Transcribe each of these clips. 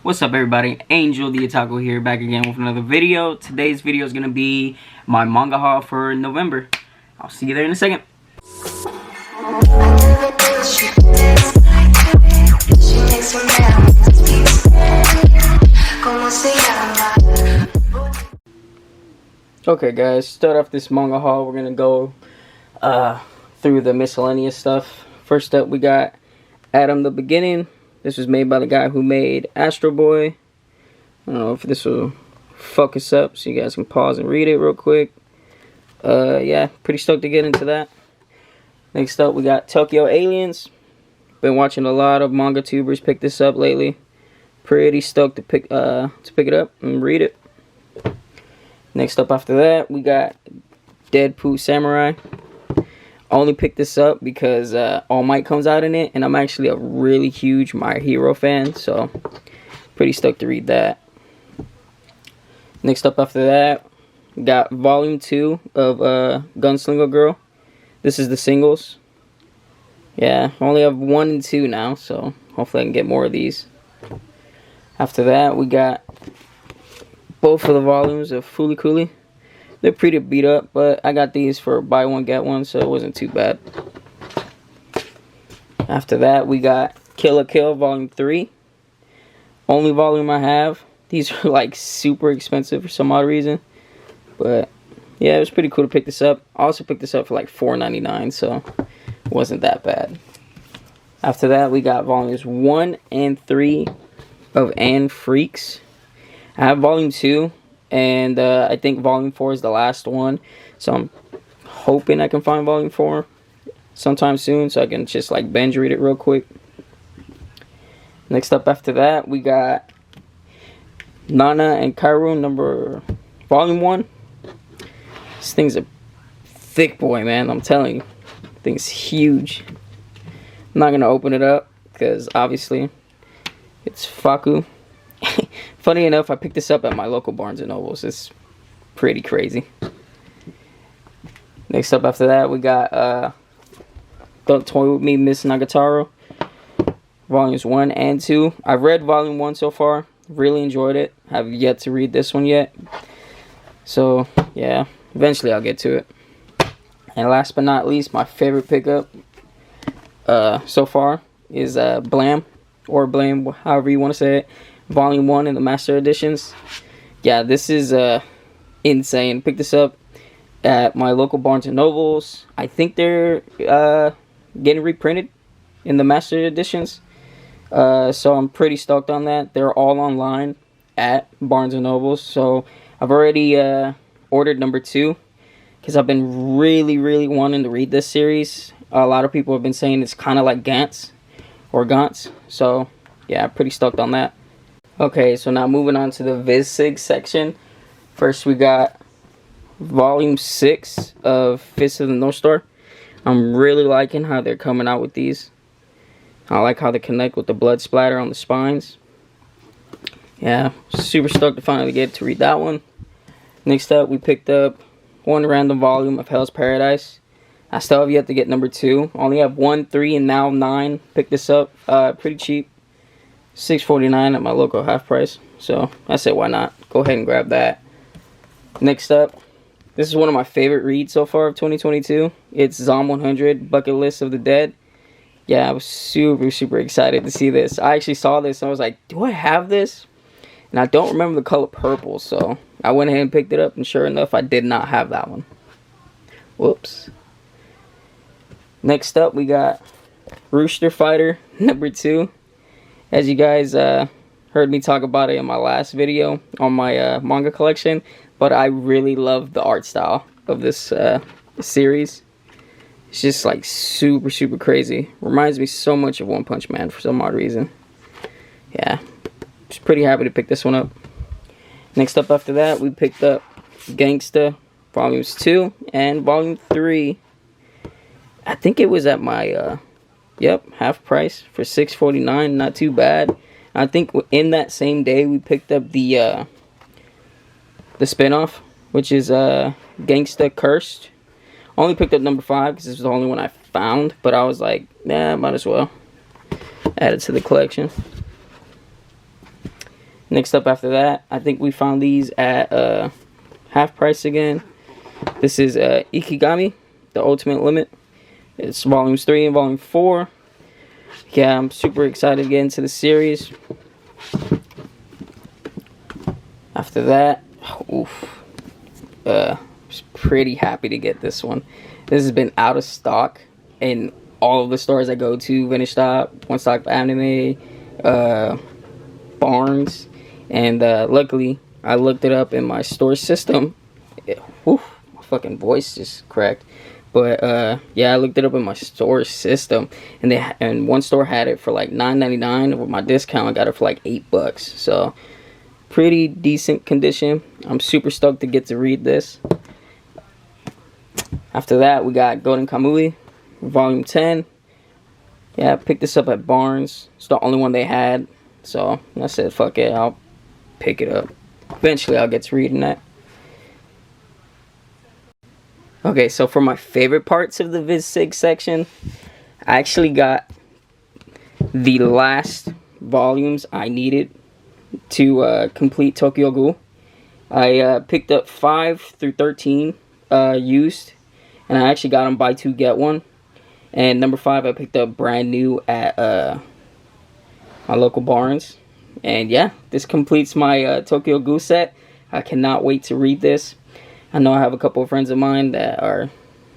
What's up, everybody? Angel the Otaku here, back again with another video. Today's video is going to be my manga haul for November. I'll see you there in a second. Okay guys, start off this manga haul. We're going to go through the miscellaneous stuff. First up, we got Adam the Beginning. This was made by the guy who made Astro Boy. I don't know if this will focus up so you guys can pause and read it real quick. Yeah, pretty stoked to get into that. Next up, we got Tokyo Aliens. Been watching a lot of manga tubers pick this up lately. Pretty stoked to pick it up and read it. Next up after that, we got Deadpool Samurai. Only picked this up because All Might comes out in it, and I'm actually a really huge My Hero fan, so pretty stoked to read that. Next up after that, we got Volume 2 of Gunslinger Girl. This is the singles. Yeah, I only have 1 and 2 now, so hopefully I can get more of these. After that, we got both of the volumes of Fooly Cooly. They're pretty beat up, but I got these for buy one, get one, so it wasn't too bad. After that, we got Kill la Kill Volume 3. Only volume I have. These are like super expensive for some odd reason. But yeah, it was pretty cool to pick this up. I also picked this up for like $4.99, so it wasn't that bad. After that, we got volumes 1 and 3 of Anne Freaks. I have volume 2. And I think volume 4 is the last one. So I'm hoping I can find volume 4 sometime soon, so I can just like binge read it real quick. Next up after that, we got Nana and Kaoru volume 1. This thing's a thick boy, man. I'm telling you. This thing's huge. I'm not going to open it up because obviously it's Faku. Funny enough, I picked this up at my local Barnes & Nobles. It's pretty crazy. Next up after that, we got Don't Toy With Me, Miss Nagatoro. Volumes 1 and 2. I've read Volume 1 so far. Really enjoyed it. Have yet to read this one yet. So, yeah. Eventually I'll get to it. And last but not least, my favorite pickup so far is Blam. Or Blame, however you want to say it. Volume 1 in the Master Editions. Yeah, this is insane. Picked this up at my local Barnes & Nobles. I think they're getting reprinted in the Master Editions. So I'm pretty stoked on that. They're all online at Barnes & Nobles. So I've already ordered number 2. Because I've been really wanting to read this series. A lot of people have been saying it's kind of like Gantz. Or Gantz. So yeah, pretty stoked on that. Okay, so now moving on to the VizSig section. First, we got Volume 6 of Fist of the North Star. I'm really liking how they're coming out with these. I like how they connect with the blood splatter on the spines. Yeah, super stoked to finally get to read that one. Next up, we picked up one random volume of Hell's Paradise. I still have yet to get number 2. Only have 1, 3, and now 9. Picked this up pretty cheap. $6.49 at my local half price. So I said, why not? Go ahead and grab that. Next up, this is one of my favorite reads so far of 2022. It's Zom 100 Bucket List of the Dead. Yeah, I was super excited to see this. I actually saw this and I was like, do I have this? And I don't remember the color purple, so I went ahead and picked it up, and sure enough, I did not have that one. Whoops. Next up, we got Rooster Fighter number 2. As you guys heard me talk about it in my last video on my manga collection, but I really love the art style of this series. It's just like super crazy. Reminds me so much of One Punch Man for some odd reason. Yeah, just pretty happy to pick this one up. Next up after that, we picked up Gangsta Volumes 2 and Volume 3. I think it was at my half price for $6.49. Not too bad. I think in that same day we picked up the spinoff, which is Gangsta Cursed. Only picked up number 5 because this was the only one I found, but I was like, nah, might as well add it to the collection. Next up after that, I think we found these at half price again. This is Ikigami, The Ultimate Limit. It's volumes 3 and volume 4. Yeah, I'm super excited to get into the series. After that, oof. Was pretty happy to get this one. This has been out of stock in all of the stores I go to. Vintage Stop, One Stop Anime, Barnes. And luckily, I looked it up in my store system. My fucking voice just cracked. But yeah, I looked it up in my store system, and one store had it for like $9.99. With my discount, I got it for like $8. So pretty decent condition. I'm super stoked to get to read this. After that, we got Golden Kamuy, volume 10. Yeah, I picked this up at Barnes. It's the only one they had. So I said, fuck it, I'll pick it up. Eventually, I'll get to reading that. Okay, so for my favorite parts of the Viz Sig section, I actually got the last volumes I needed to complete Tokyo Ghoul. I picked up 5 through 13 used, and I actually got them buy 2 get 1. And number 5 I picked up brand new at my local Barnes. And yeah, this completes my Tokyo Ghoul set. I cannot wait to read this. I know I have a couple of friends of mine that are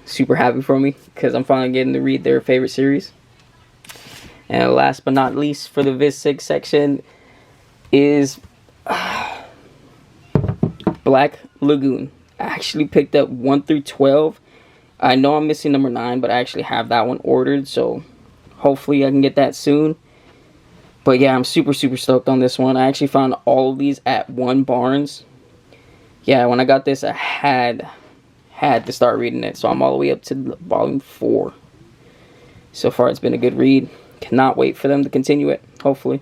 super happy for me because I'm finally getting to read their favorite series. And last but not least for the Viz Sig section is Black Lagoon. I actually picked up 1 through 12. I know I'm missing number 9, but I actually have that one ordered, so hopefully I can get that soon. But yeah, I'm super stoked on this one. I actually found all of these at one Barnes. Yeah, when I got this, I had to start reading it, so I'm all the way up to volume 4. So far, it's been a good read. Cannot wait for them to continue it, hopefully.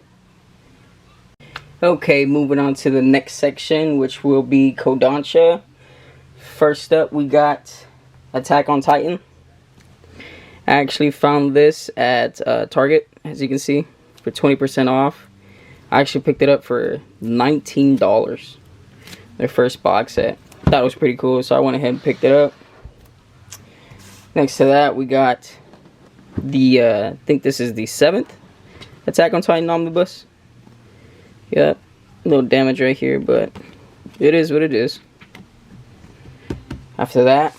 Okay, moving on to the next section, which will be Kodansha. First up, we got Attack on Titan. I actually found this at Target, as you can see, for 20% off. I actually picked it up for $19. Their first box set. Thought it was pretty cool, so I went ahead and picked it up. Next to that, we got the, I think this is the 7th Attack on Titan Omnibus. Yeah, a little damage right here, but it is what it is. After that,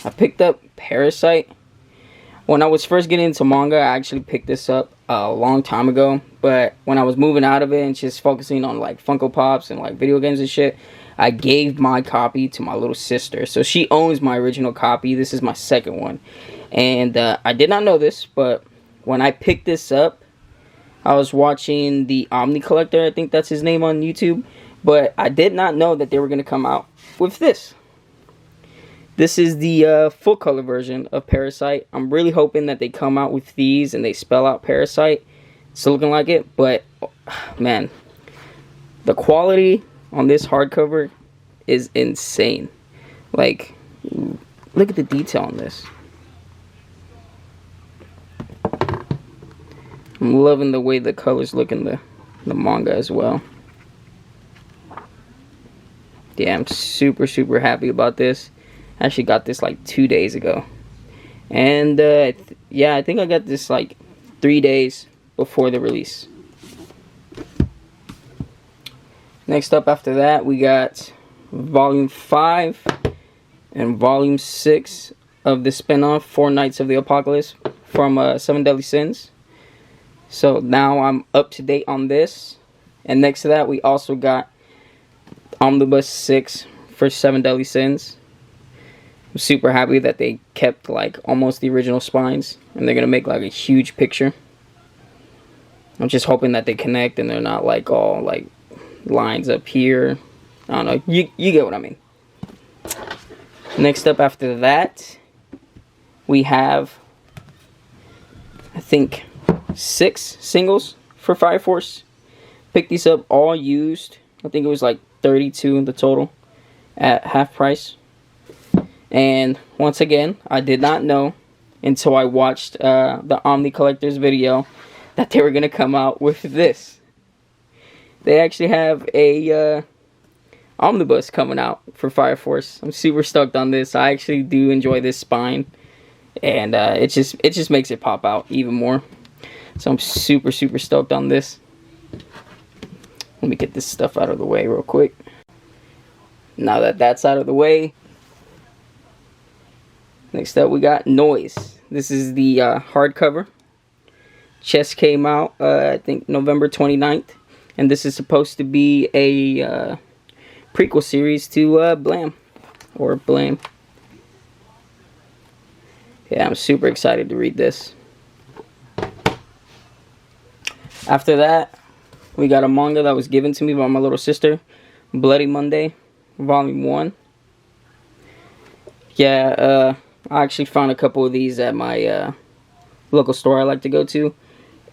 I picked up Parasite. When I was first getting into manga, I actually picked this up a long time ago. But when I was moving out of it and just focusing on like Funko Pops and like video games and shit, I gave my copy to my little sister. So she owns my original copy. This is my second one. And I did not know this, but when I picked this up, I was watching the Omni Collector, I think that's his name on YouTube. But I did not know that they were going to come out with this. This is the full color version of Parasite. I'm really hoping that they come out with these and they spell out Parasite. It's looking like it, but man, the quality on this hardcover is insane. Like, look at the detail on this. I'm loving the way the colors look in the manga as well. Yeah, I'm super happy about this. I actually got this like 2 days ago. And yeah, I think I got this like 3 days before the release. Next up after that, we got volume 5 and volume 6 of the spin-off 4 Nights of the Apocalypse from 7 Deadly Sins. So now I'm up to date on this. And next to that, we also got Omnibus 6 for 7 Deadly Sins. I'm super happy that they kept like almost the original spines, and they're gonna make like a huge picture. I'm just hoping that they connect and they're not like all like lines up here. I don't know, you get what I mean. Next up after that, we have I think 6 singles for Fire Force. Picked these up all used. I think it was like 32 in the total at half price. And once again, I did not know until I watched the Omni Collector's video that they were going to come out with this. they actually have a omnibus coming out for Fire Force. I'm super stoked on this. I actually do enjoy this spine, and it just makes it pop out even more. So I'm super stoked on this. Let me get this stuff out of the way real quick. Now that that's out of the way, next up we got Noise. This is the hardcover. Chess came out I think November 29th, and this is supposed to be a prequel series to Blam, or Blame. Yeah, I'm super excited to read this. After that, we got a manga that was given to me by my little sister, Bloody Monday, Volume 1. Yeah, I actually found a couple of these at my local store I like to go to,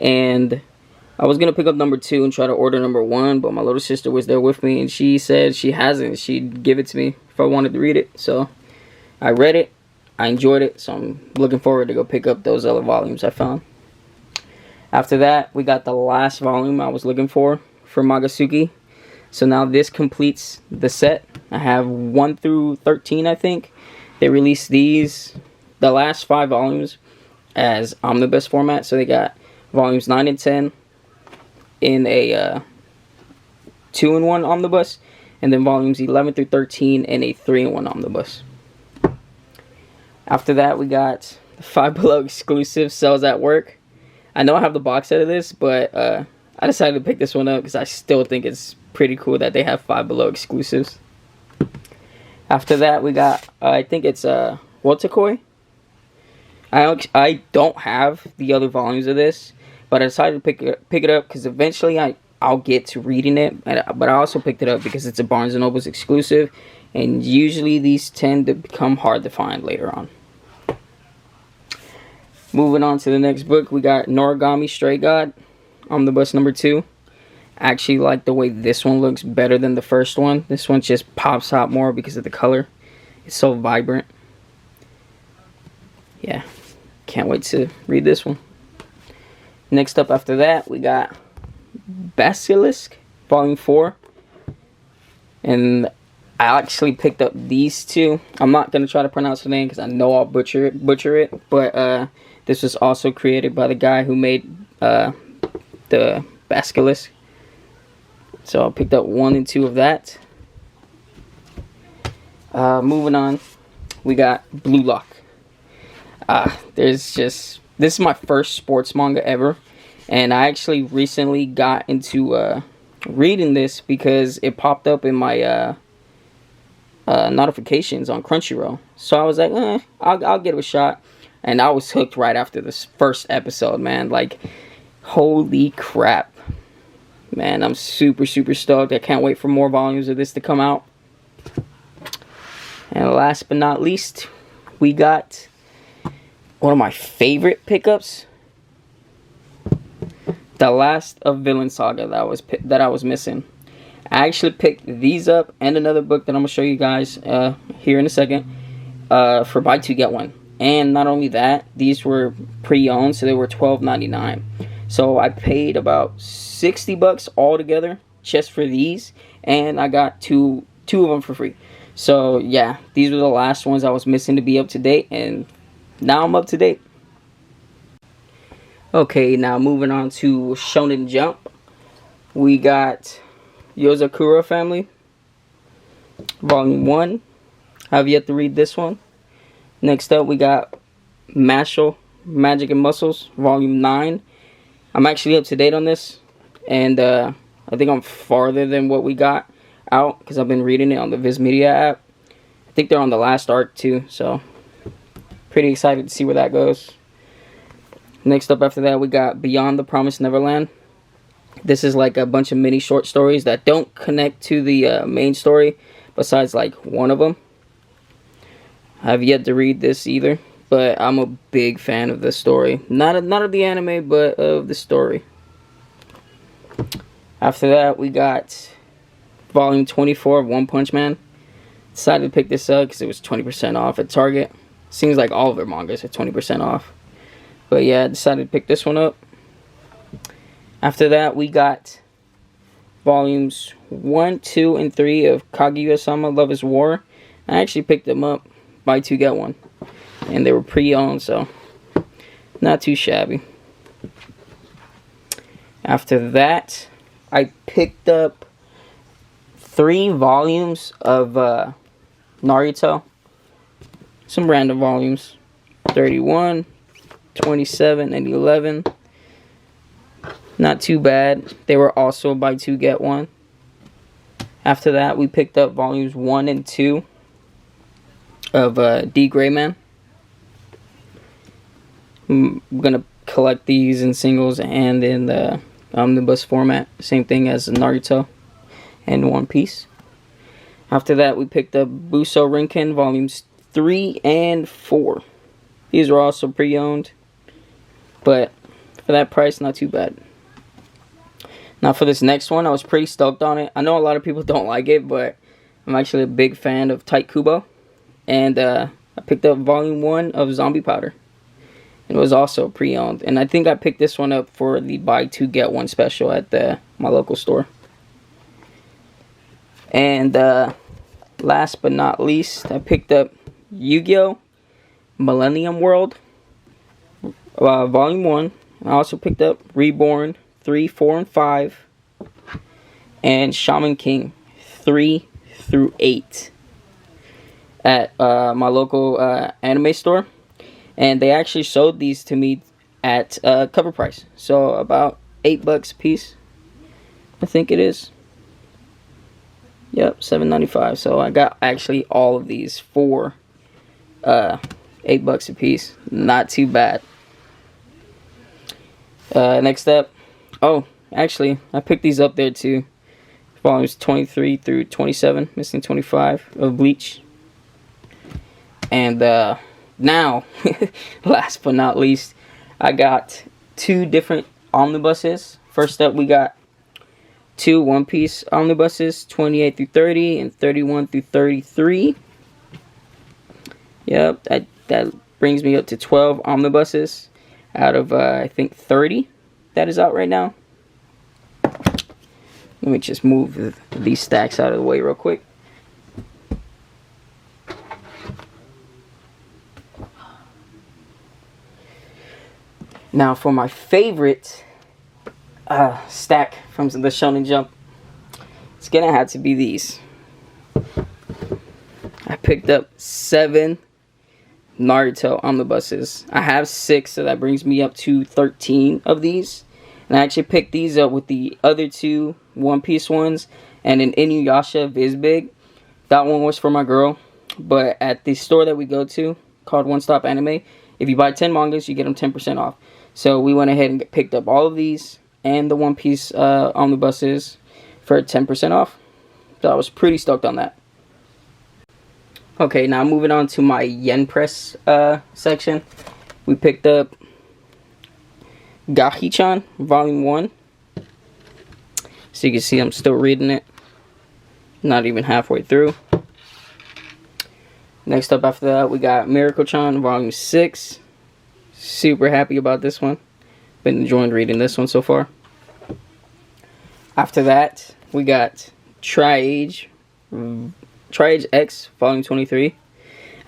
and I was going to pick up number 2 and try to order number 1, but my little sister was there with me, and she said she hasn't. She'd give it to me if I wanted to read it. So I read it. I enjoyed it, so I'm looking forward to go pick up those other volumes I found. After that, we got the last volume I was looking for Magasuki. So now this completes the set. I have 1 through 13, I think. They released these, the last 5 volumes, as omnibus format. So they got volumes 9 and 10 in a 2-in-1 omnibus, and then volumes 11 through 13 in a 3-in-1 omnibus. After that, we got the Five Below exclusive Cells at Work. I know I have the box set of this, but I decided to pick this one up because I still think it's pretty cool that they have Five Below exclusives. After that, we got, I think it's Wotakoi. I don't have the other volumes of this, but I decided to pick it up because eventually I'll get to reading it. But I also picked it up because it's a Barnes & Noble's exclusive, and usually these tend to become hard to find later on. Moving on to the next book, we got Noragami Stray God, Omnibus number 2. I actually like the way this one looks better than the first one. This one just pops out more because of the color. It's so vibrant. Yeah, can't wait to read this one. Next up after that, we got Basilisk, Volume 4. And I actually picked up these two. I'm not going to try to pronounce the name because I know I'll butcher it. But this was also created by the guy who made the Basilisk. So I picked up 1 and 2 of that. Moving on, we got Blue Lock. This is my first sports manga ever, and I actually recently got into reading this because it popped up in my notifications on Crunchyroll. So I was like, I'll give it a shot, and I was hooked right after this first episode, man. Like, holy crap. Man, I'm super stoked. I can't wait for more volumes of this to come out. And last but not least, we got one of my favorite pickups. The Last of Villain Saga that I was missing. I actually picked these up and another book that I'm going to show you guys here in a second for buy 2 get 1. And not only that, these were pre-owned, so they were $12.99. So I paid about $60 altogether just for these, and I got two of them for free. So yeah, these were the last ones I was missing to be up to date, and now I'm up to date. Okay, now moving on to Shonen Jump. We got Yozakura Family, Volume 1. I have yet to read this one. Next up, we got Mashle, Magic and Muscles, Volume 9. I'm actually up to date on this, and I think I'm farther than what we got out because I've been reading it on the Viz Media app. I think they're on the last arc too, so pretty excited to see where that goes. Next up after that, we got Beyond the Promised Neverland. This is like a bunch of mini short stories that don't connect to the main story, besides like one of them. I have yet to read this either, but I'm a big fan of the story. Not of the anime, but of the story. After that, we got Volume 24 of One Punch Man. Decided to pick this up because it was 20% off at Target. Seems like all of their mangas are 20% off. But yeah, I decided to pick this one up. After that, we got volumes 1, 2, and 3 of Kaguya-sama Love is War. I actually picked them up, buy two get one, and they were pre-owned, so not too shabby. After that, I picked up 3 volumes of Naruto. Some random volumes. 31, 27, and 11. Not too bad. They were also buy two get one. After that, we picked up volumes 1 and 2 of D. Grayman. I'm gonna collect these in singles and in the omnibus format. Same thing as Naruto and One Piece. After that, we picked up Buso Rinken volumes 3 and 4. These were also pre-owned, but for that price, not too bad. Now for this next one, I was pretty stoked on it. I know a lot of people don't like it, but I'm actually a big fan of Tight Kubo. And I picked up volume 1 of Zombie Powder. It was also pre-owned. And I think I picked this one up for the buy two get one special at my local store. And last but not least, I picked up Yu-Gi-Oh! Millennium World volume 1. I also picked up Reborn 3, 4, and 5. And Shaman King 3 through 8. At my local anime store. And they actually sold these to me at cover price. So about $8 a piece. I think it is. Yep, $7.95. So I got actually all of these for $8 a piece. Not too bad. Next up. Oh, actually, I picked these up there too. Volumes 23 through 27. Missing 25 of Bleach. And now, last but not least, I got 2 different omnibuses. First up, we got 2 One Piece omnibuses, 28 through 30 and 31 through 33. Yep, that brings me up to 12 omnibuses out of, I think, 30 that is out right now. Let me just move these stacks out of the way real quick. Now for my favorite stack from the Shonen Jump, it's gonna have to be these. I picked up 7 Naruto omnibuses. I have 6, so that brings me up to 13 of these. And I actually picked these up with the other 2 One Piece ones and an Inuyasha Vizbig. That one was for my girl, but at the store that we go to called One Stop Anime, if you buy 10 mangas, you get them 10% off. So we went ahead and picked up all of these and the One Piece omnibuses for 10% off. So I was pretty stoked on that. Okay, now moving on to my Yen Press section. We picked up Gahi-chan, Volume 1. So you can see I'm still reading it. Not even halfway through. Next up after that, we got Miracle-chan, Volume 6. Super happy about this one. Been enjoying reading this one so far. After that, we got Tri-Age X, Volume 23.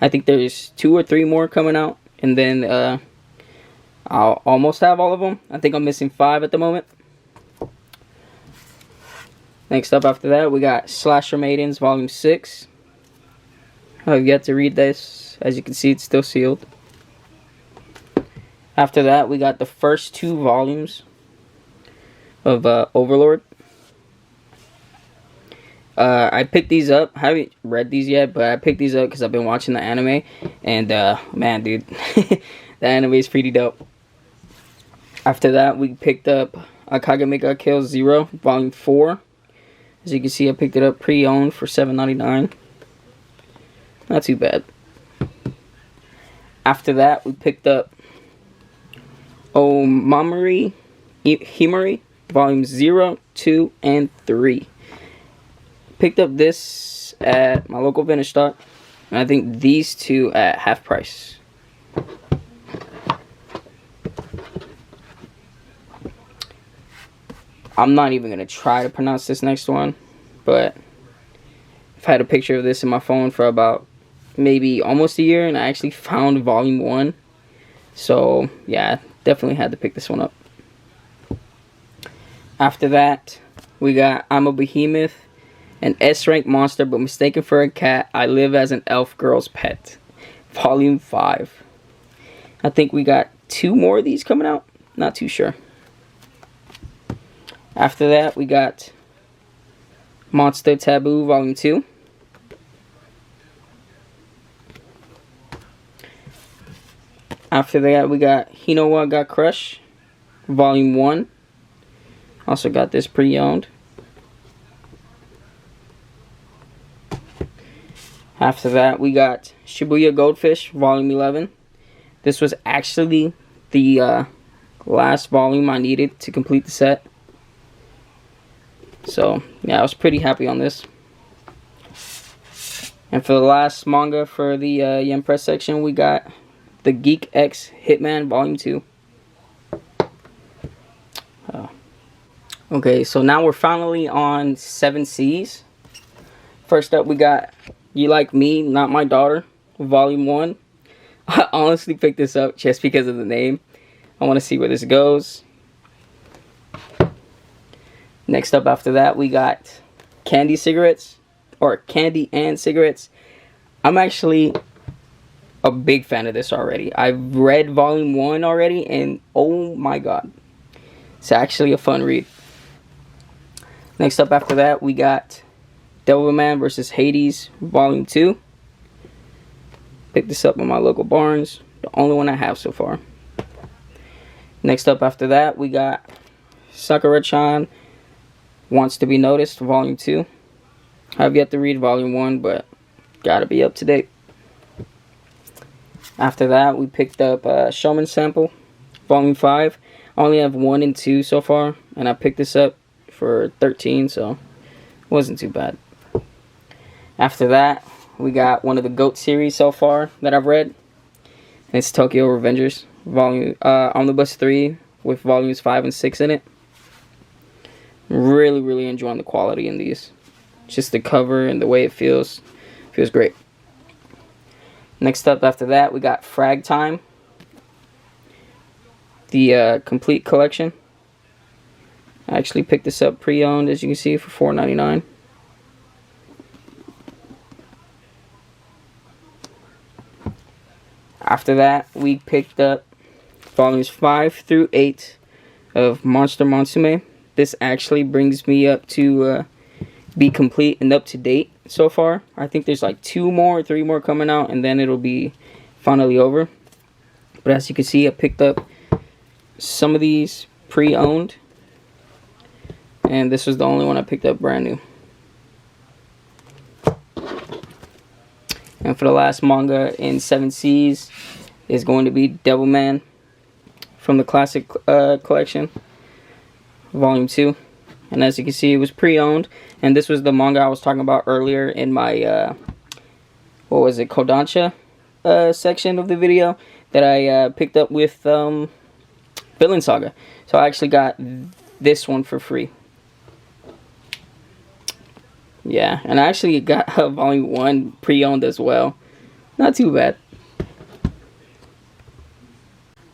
I think there's 2 or 3 more coming out. And then I'll almost have all of them. I think I'm missing 5 at the moment. Next up after that, we got Slasher Maidens, Volume 6. I've yet to read this. As you can see, it's still sealed. After that, we got the first 2 volumes of Overlord. I picked these up. I haven't read these yet, but I picked these up because I've been watching the anime. And, man, dude, the anime is pretty dope. After that, we picked up Kagame ga Kill 0, Volume 4. As you can see, I picked it up pre-owned for $7.99. Not too bad. After that, we picked up Omamori Himari, Volumes 0, 2, and 3. Picked up this at my local vintage stock. And I think these 2 at half price. I'm not even gonna try to pronounce this next one, but I've had a picture of this in my phone for about maybe almost a year, and I actually found volume 1. So yeah, definitely had to pick this one up. After that, we got I'm a Behemoth, an S-rank monster but mistaken for a cat. I live as an elf girl's pet. Volume 5. I think we got 2 more of these coming out. Not too sure. After that, we got Monster Taboo Volume 2. After that, we got Hinowa Got Crush Volume 1. Also got this pre-owned. After that, we got Shibuya Goldfish Volume 11. This was actually the last volume I needed to complete the set. So, yeah, I was pretty happy on this. And for the last manga for the Yen Press section, we got The Geek X Hitman Volume 2. Okay, so now we're finally on 7 Seas. First up, we got You Like Me, Not My Daughter, Volume 1. I honestly picked this up just because of the name. I want to see where this goes. Next up after that, we got Candy Cigarettes, or Candy and Cigarettes. I'm actually a big fan of this already. I've read Volume 1 already, and oh my god. It's actually a fun read. Next up after that, we got Devilman vs. Hades, Volume 2. Picked this up in my local Barnes. The only one I have so far. Next up after that, we got Sakura-chan Wants to Be Noticed, Volume 2. I've yet to read Volume 1, but gotta be up to date. After that, we picked up Shonen Sample, Volume 5. I only have 1 and 2 so far, and I picked this up for 13, so it wasn't too bad. After that, we got one of the GOAT series so far that I've read. It's Tokyo Revengers, Volume Omnibus 3 with Volumes 5 and 6 in it. Really enjoying the quality in these. Just the cover and the way it feels great. Next up after that, we got Frag Time, the complete collection. I actually picked this up pre-owned, as you can see, for $4.99. After that, we picked up volumes 5 through 8 of Monster Monsume. This actually brings me up to be complete and up to date so far. I think there's like 2 more, 3 more coming out, and then it'll be finally over. But as you can see, I picked up some of these pre-owned, and this was the only one I picked up brand new. And for the last manga in 7 Seas is going to be Devilman from the classic collection, Volume 2. And as you can see, it was pre-owned. And this was the manga I was talking about earlier in my, Kodansha section of the video that I picked up with Villain Saga. So I actually got this one for free. Yeah, and I actually got Volume 1 pre-owned as well. Not too bad.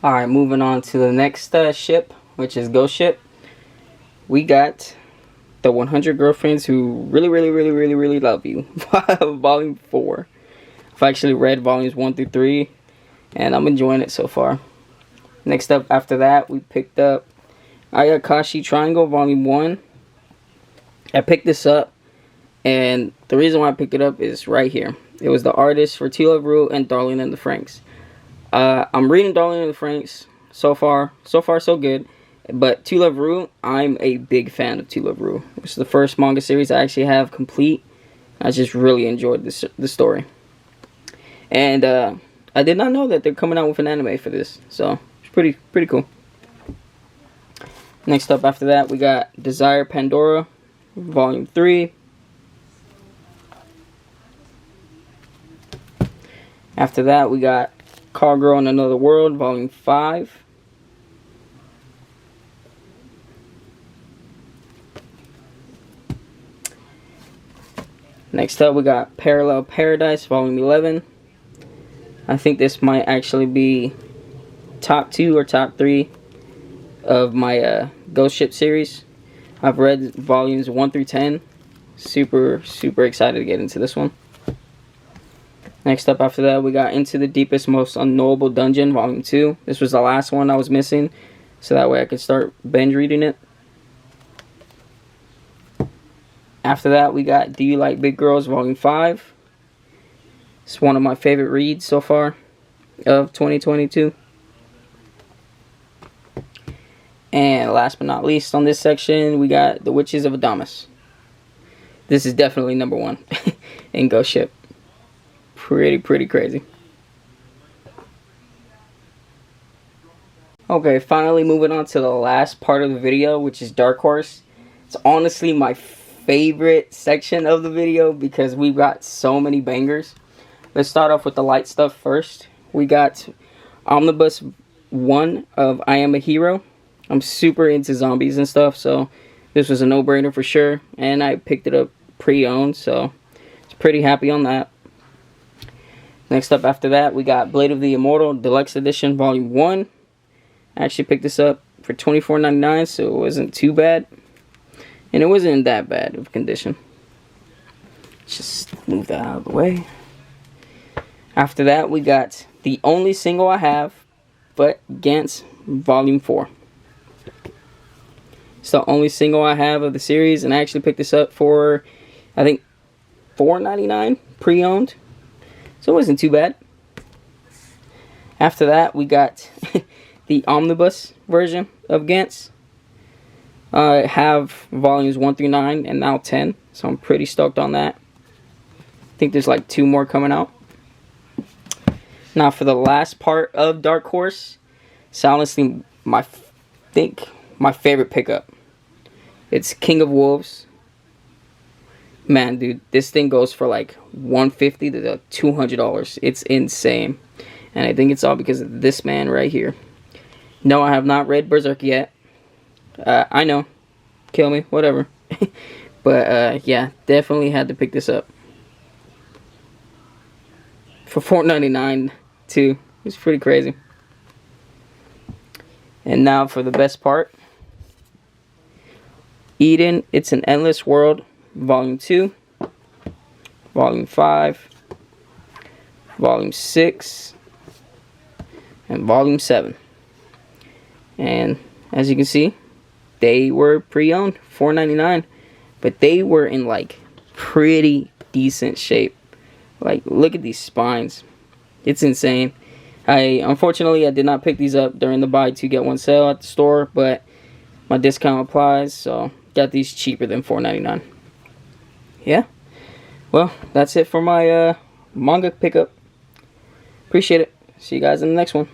Alright, moving on to the next ship, which is Ghost Ship. We got the 100 Girlfriends Who Really Love You. Volume 4. I've actually read Volumes 1 through 3, and I'm enjoying it so far. Next up after that, we picked up Ayakashi Triangle, Volume 1. I picked this up, and the reason why I picked it up is right here. It was the artist for To Love Ru and Darling in the Franxx. I'm reading Darling in the Franxx so far so good. But To Love Ru, I'm a big fan of To Love Ru. It's the first manga series I actually have complete. I just really enjoyed the story. And I did not know that they're coming out with an anime for this. So, it's pretty cool. Next up after that, we got Desire Pandora, Volume 3. After that, we got Call Girl in Another World, Volume 5. Next up, we got Parallel Paradise, Volume 11. I think this might actually be top 2 or top 3 of my Ghost Ship series. I've read volumes 1 through 10. Super excited to get into this one. Next up after that, we got Into the Deepest, Most Unknowable Dungeon, Volume 2. This was the last one I was missing, so that way I could start binge reading it. After that, we got Do You Like Big Girls, Volume 5. It's one of my favorite reads so far of 2022. And last but not least on this section, we got The Witches of Adamas. This is definitely number 1 in Ghost Ship. Pretty crazy. Okay, finally moving on to the last part of the video, which is Dark Horse. It's honestly my favorite section of the video because we've got so many bangers. Let's start off with the light stuff first. We got Omnibus 1 of I Am a Hero. I'm super into zombies and stuff, so this was a no-brainer for sure. And I picked it up pre-owned, so I was pretty happy on that. Next up after that, we got Blade of the Immortal Deluxe Edition Volume 1. I actually picked this up for $24.99, so it wasn't too bad. And it wasn't in that bad of condition. Let's just move that out of the way. After that, we got The Only Single I Have, but Gantz Volume 4. It's the only single I have of the series, and I actually picked this up for, I think, $4.99 pre-owned. So it wasn't too bad. After that, we got the Omnibus version of Gantz. I have volumes 1 through 9 and now 10, so I'm pretty stoked on that. I think there's like 2 more coming out. Now for the last part of Dark Horse, it's honestly my favorite pickup. It's King of Wolves. Man, dude, this thing goes for like $150 to $200. It's insane. And I think it's all because of this man right here. No, I have not read Berserk yet. I know. Kill me, whatever. But yeah, definitely had to pick this up. For $4.99 too. It's pretty crazy. And now for the best part. Eden, It's an Endless World, Volume 2, Volume 5, Volume 6, and Volume 7. And as you can see, they were pre-owned, $4.99, but they were in like pretty decent shape. Like, look at these spines. It's insane. Unfortunately, I did not pick these up during the buy 2 get 1 sale at the store, but my discount applies, so got these cheaper than $4.99. Yeah. Well, that's it for my manga pickup. Appreciate it. See you guys in the next one.